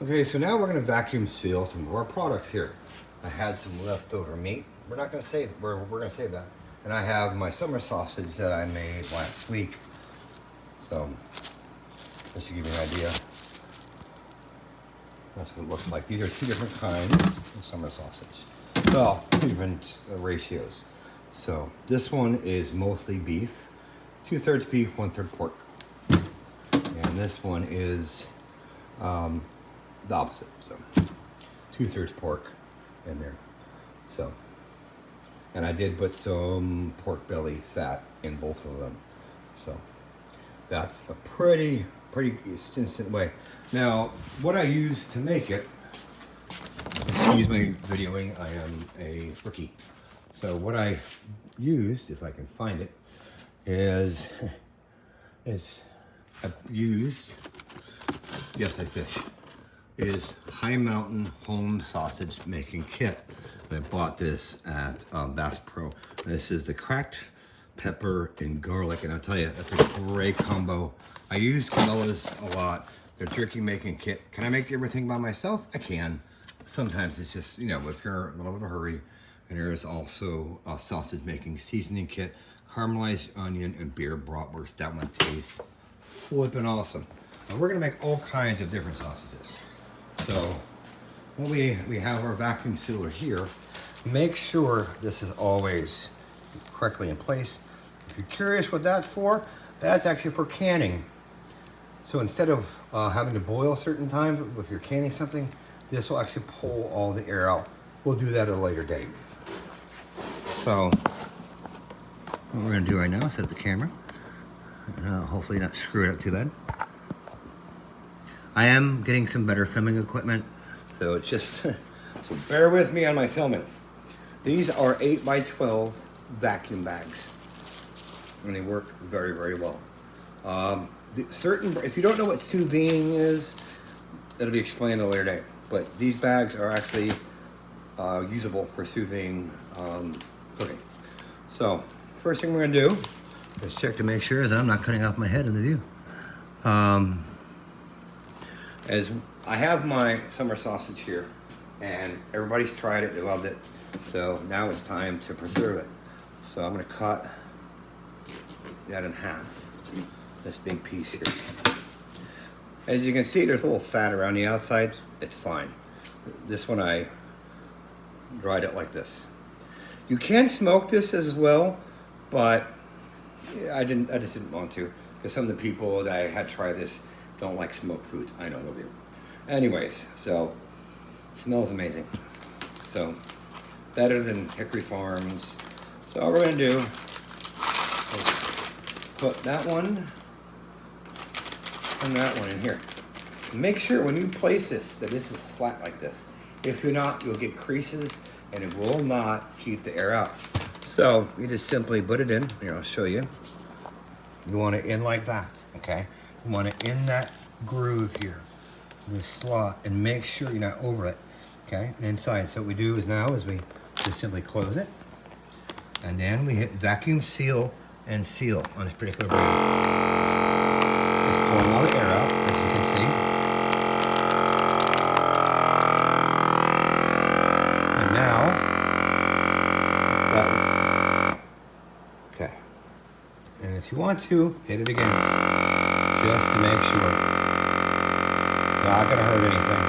Okay, so now we're gonna vacuum seal some of our products here. I had some leftover meat. We're not gonna save it. We're gonna save that. And I have my summer sausage that I made last week. So, just to give you an idea, that's what it looks like. These are two different kinds of summer sausage. Well, two different ratios. So this one is mostly beef, 2/3 beef, 1/3 pork. And this one is the opposite. So 2/3 pork in there. So, and I did put some pork belly fat in both of them. So that's a pretty instant way. Now, what I use to make it, excuse my videoing, I am a rookie. So what I used, if I can find it, is I've used, yes I fish, is High Mountain Home Sausage Making Kit. I bought this at Bass Pro. This is the cracked pepper and garlic, and I'll tell you, that's a great combo. I use Cabela's a lot. Their jerky making kit. Can I make everything by myself? I can. Sometimes it's just, you know, if you're in a little bit of a hurry. And there is also a sausage making seasoning kit, caramelized onion and beer bratwurst. That one tastes flippin' awesome. Now we're gonna make all kinds of different sausages. So when we have our vacuum sealer here, make sure this is always correctly in place. If you're curious what that's for, that's actually for canning. So instead of having to boil certain times with your canning something, this will actually pull all the air out. We'll do that at a later date. So what we're gonna do right now is set the camera. Hopefully not screw it up too bad. I am getting some better filming equipment, so it's just, so bear with me on my filming. These are 8x12 vacuum bags, and they work very well. If you don't know what sous vide is, it'll be explained at a later date. But these bags are actually usable for sous vide cooking. So first thing we're gonna do is check to make sure is I'm not cutting off my head in the view. As I have my summer sausage here, and everybody's tried it, they loved it. So now it's time to preserve it. So I'm gonna cut that in half, this big piece here. As you can see, there's a little fat around the outside. It's fine. This one I dried it like this. You can smoke this as well, but I just didn't want to, because some of the people that I had tried this don't like smoked foods. I know they'll be. Anyways, so smells amazing. So better than Hickory Farms. So all we're gonna do is put that one and that one in here. Make sure when you place this that this is flat like this. If you're not, you'll get creases and it will not keep the air out. So you just simply put it in. Here, I'll show you. You want it in like that, okay? You want it in that groove here, this slot, and make sure you're not over it, okay? And inside, so what we do is we just simply close it, and then we hit vacuum seal and seal on this particular bag. It's pulling all the air out, as you can see. And now, okay. And if you want to, hit it again, just to make sure. It's not gonna hurt anything.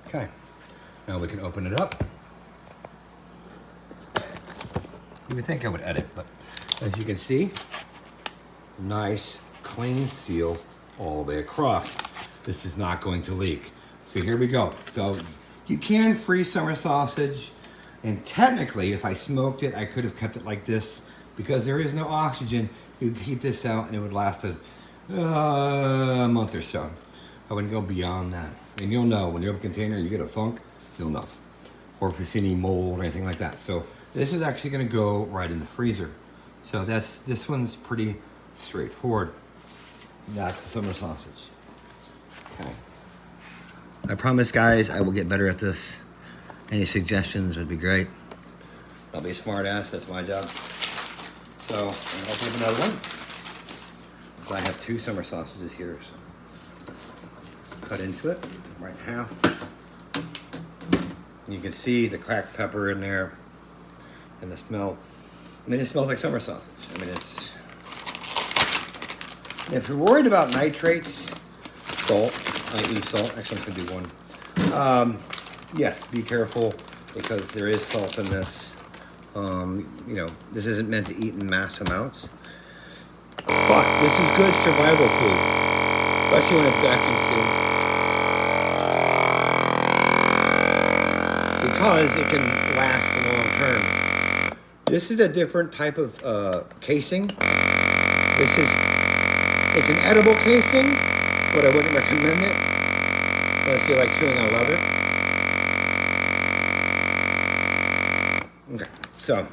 Okay, now we can open it up. You would think I would edit, but as you can see, nice, clean seal all the way across. This is not going to leak. So here we go. So you can freeze summer sausage, and technically, if I smoked it, I could have kept it like this. Because there is no oxygen, you could keep this out and it would last a month or so. I wouldn't go beyond that. And you'll know, when you have a container, you get a funk, you'll know. Or if you see any mold or anything like that. So this is actually gonna go right in the freezer. So this one's pretty straightforward. That's the summer sausage. Okay. I promise, guys, I will get better at this. Any suggestions would be great. I'll be a smart ass, that's my job. So, I'll open up another one. So I have 2 summer sausages here. So cut into it, right in half. You can see the cracked pepper in there and the smell. I mean, it smells like summer sausage. I mean, it's... If you're worried about nitrates, salt, i.e. salt, actually it could be one. Yes, be careful because there is salt in this. You know, this isn't meant to eat in mass amounts. But this is good survival food, especially when it's vacuum sealed. Because it can last long term. This is a different type of casing. It's an edible casing, but I wouldn't recommend it unless you like chewing on leather. Okay, so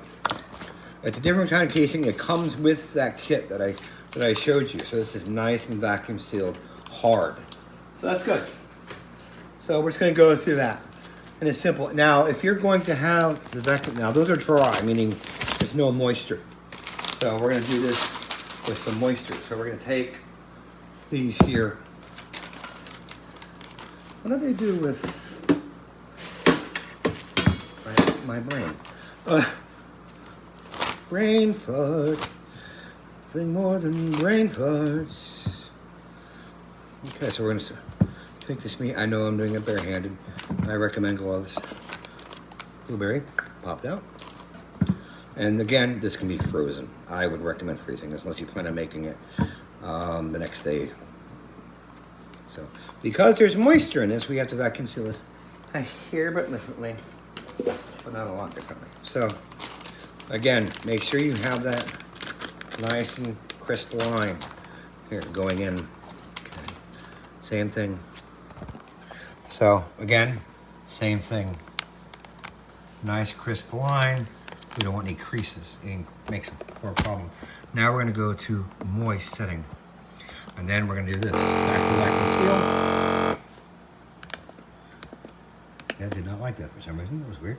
it's a different kind of casing. It comes with that kit that I showed you. So this is nice and vacuum sealed, hard. So that's good. So we're just going to go through that. And it's simple. Now, if you're going to have the vacuum, now those are dry, meaning there's no moisture. So we're going to do this with some moisture. So we're going to take these here. What do they do with my brain? Brain fart. Nothing more than brain farts. Okay, so we're going to take this meat. I know I'm doing it barehanded. I recommend gloves. Blueberry, popped out. And again, this can be frozen. I would recommend freezing this unless you plan on making it the next day. So, because there's moisture in this, we have to vacuum seal this a hair bit differently, but not a lot differently. So, again, make sure you have that nice and crisp line here going in. Okay. Same thing. So, again, same thing. Nice crisp line. We don't want any creases. It makes it for a problem. Now we're going to go to moist setting. And then we're going to do this. Back to vacuum seal. I did not like that for some reason. It was weird.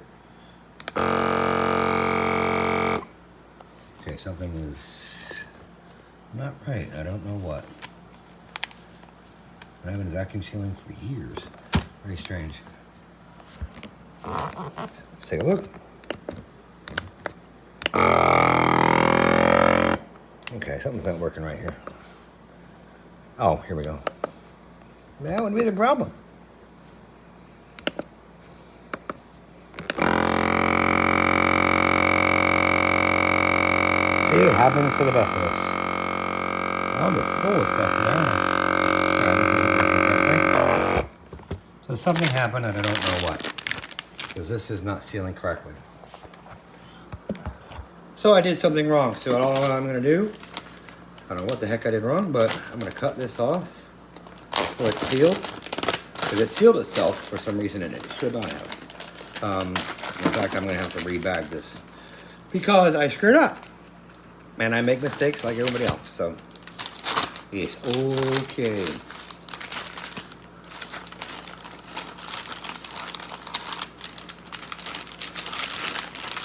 Okay, something is not right. I don't know what. I haven't been vacuum sealing for years. Very strange. Let's take a look. Okay, something's not working right here. Oh, here we go. That would be the problem. See, it happens to the best of us. I'm just full of stuff today. This isn't working correctly. So something happened and I don't know what. Because this is not sealing correctly. So I did something wrong. So all I'm going to do, I don't know what the heck I did wrong, but I'm going to cut this off before it's sealed. Because it sealed itself for some reason and it should not have. In fact, I'm going to have to rebag this because I screwed up. And I make mistakes like everybody else. So, yes, okay.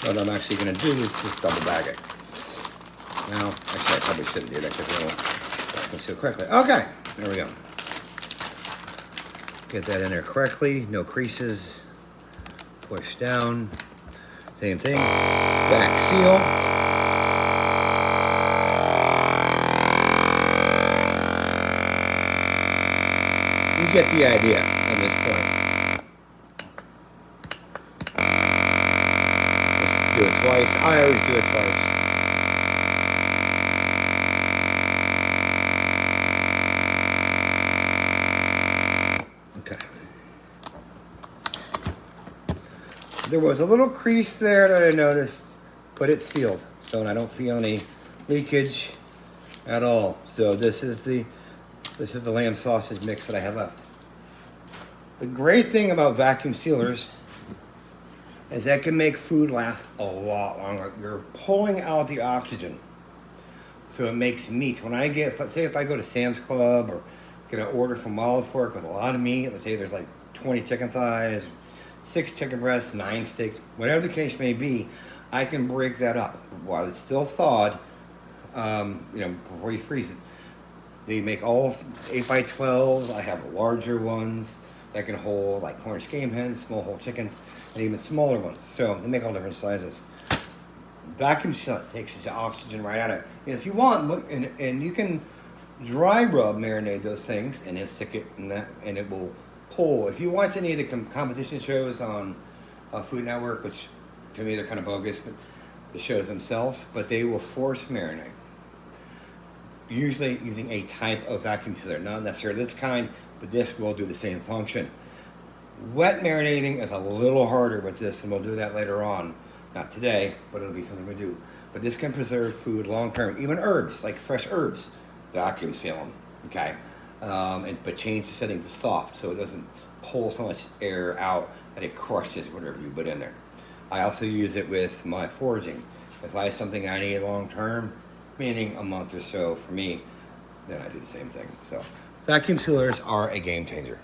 What I'm actually going to do is just double bag it. Now, actually, I probably shouldn't do that because I can seal correctly. Okay, there we go. Get that in there correctly. No creases. Push down. Same thing. Back seal. You get the idea at this point. Just do it twice. I always do it twice. Okay. There was a little crease there that I noticed, but it's sealed. So I don't feel any leakage at all. So this is the lamb sausage mix that I have left. The great thing about vacuum sealers is that can make food last a lot longer. You're pulling out the oxygen. So it makes meat. When I get, say if I go to Sam's Club or get an order from Olive Fork with a lot of meat, let's say there's like 20 chicken thighs, 6 chicken breasts, 9 steaks, whatever the case may be, I can break that up while it's still thawed, before you freeze it. They make all 8x12. I have larger ones that can hold like Cornish game hens, small whole chickens, and even smaller ones. So they make all different sizes. Vacuum seal takes the oxygen right out of it. And if you want, look, and you can dry rub marinate those things and then stick it in that, and it will pull. If you watch any of the competition shows on Food Network, which to me they're kind of bogus, but the shows themselves, but they will force marinate. Usually using a type of vacuum sealer, not necessarily this kind, but this will do the same function. Wet marinating is a little harder with this, and we'll do that later on. Not today, but it'll be something we do. But this can preserve food long term, even herbs, like fresh herbs. Vacuum seal them, okay? But change the setting to soft so it doesn't pull so much air out that it crushes whatever you put in there. I also use it with my foraging. If I have something I need long term, meaning a month or so for me, then I do the same thing. So vacuum sealers are a game changer.